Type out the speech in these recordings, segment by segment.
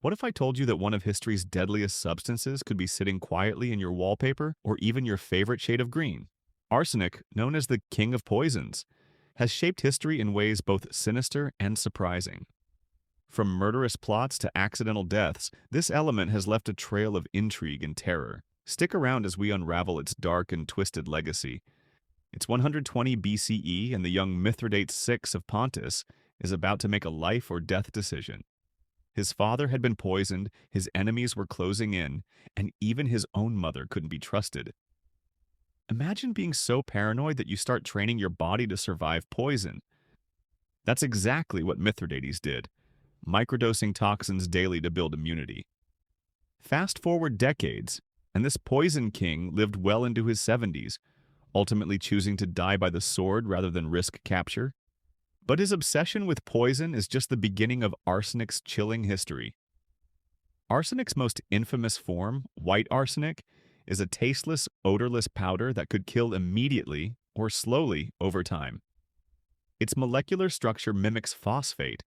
What if I told you that one of history's deadliest substances could be sitting quietly in your wallpaper or even your favorite shade of green? Arsenic, known as the king of poisons, has shaped history in ways both sinister and surprising. From murderous plots to accidental deaths, this element has left a trail of intrigue and terror. Stick around as we unravel its dark and twisted legacy. It's 120 BCE, and the young Mithridates VI of Pontus is about to make a life or death decision. His father had been poisoned, his enemies were closing in, and even his own mother couldn't be trusted. Imagine being so paranoid that you start training your body to survive poison. That's exactly what Mithridates did, microdosing toxins daily to build immunity. Fast forward decades, and this poison king lived well into his 70s, ultimately choosing to die by the sword rather than risk capture. But his obsession with poison is just the beginning of arsenic's chilling history. Arsenic's most infamous form, white arsenic, is a tasteless, odorless powder that could kill immediately or slowly over time. Its molecular structure mimics phosphate,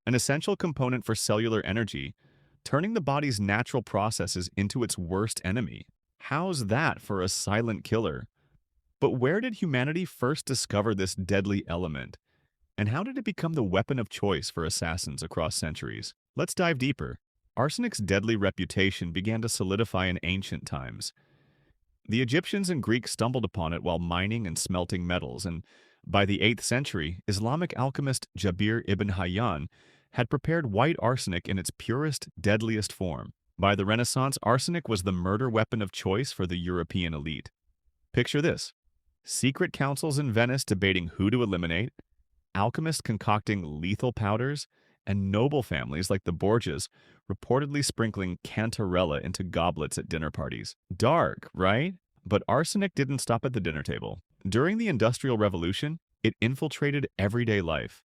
an essential component for cellular energy, turning the body's natural processes into its worst enemy. How's that for a silent killer? But where did humanity first discover this deadly element? And how did it become the weapon of choice for assassins across centuries? Let's dive deeper. Arsenic's deadly reputation began to solidify in ancient times. The Egyptians and Greeks stumbled upon it while mining and smelting metals, and by the 8th century, Islamic alchemist Jabir ibn Hayyan had prepared white arsenic in its purest, deadliest form. By the Renaissance, arsenic was the murder weapon of choice for the European elite. Picture this: secret councils in Venice debating who to eliminate, alchemists concocting lethal powders, and noble families like the Borgias reportedly sprinkling cantarella into goblets at dinner parties. Dark, right? But arsenic didn't stop at the dinner table. During the Industrial Revolution, it infiltrated everyday life.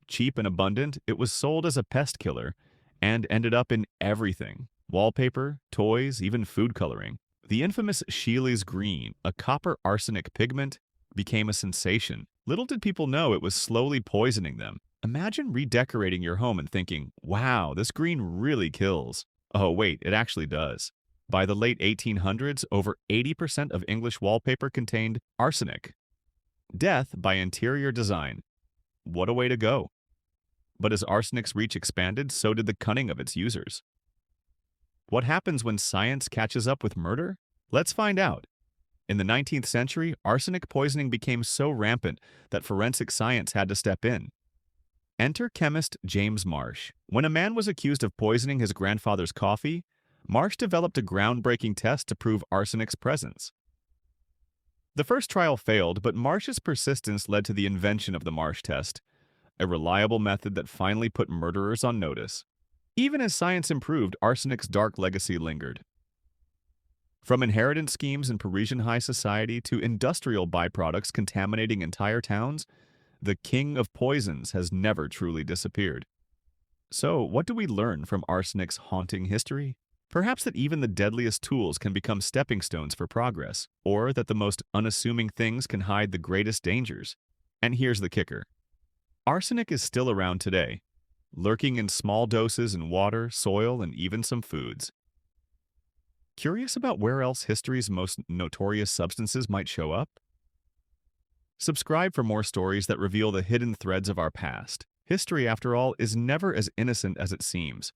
Cheap and abundant, it was sold as a pest killer and ended up in everything: wallpaper, toys, even food coloring. The infamous Scheele's green, a copper arsenic pigment, became a sensation. Little did people know it was slowly poisoning them. Imagine redecorating your home and thinking, wow, this green really kills. Oh wait, it actually does. By the late 1800s, over 80% of English wallpaper contained arsenic. Death by interior design. What a way to go. But as arsenic's reach expanded, so did the cunning of its users. What happens when science catches up with murder? Let's find out. In the 19th century, arsenic poisoning became so rampant that forensic science had to step in. Enter chemist James Marsh. When a man was accused of poisoning his grandfather's coffee, Marsh developed a groundbreaking test to prove arsenic's presence. The first trial failed, but Marsh's persistence led to the invention of the Marsh test, a reliable method that finally put murderers on notice. Even as science improved, arsenic's dark legacy lingered. From inheritance schemes in Parisian high society to industrial byproducts contaminating entire towns, the king of poisons has never truly disappeared. So, what do we learn from arsenic's haunting history? Perhaps that even the deadliest tools can become stepping stones for progress, or that the most unassuming things can hide the greatest dangers. And here's the kicker: arsenic is still around today, lurking in small doses in water, soil, and even some foods. Curious about where else history's most notorious substances might show up? Subscribe for more stories that reveal the hidden threads of our past. History, after all, is never as innocent as it seems.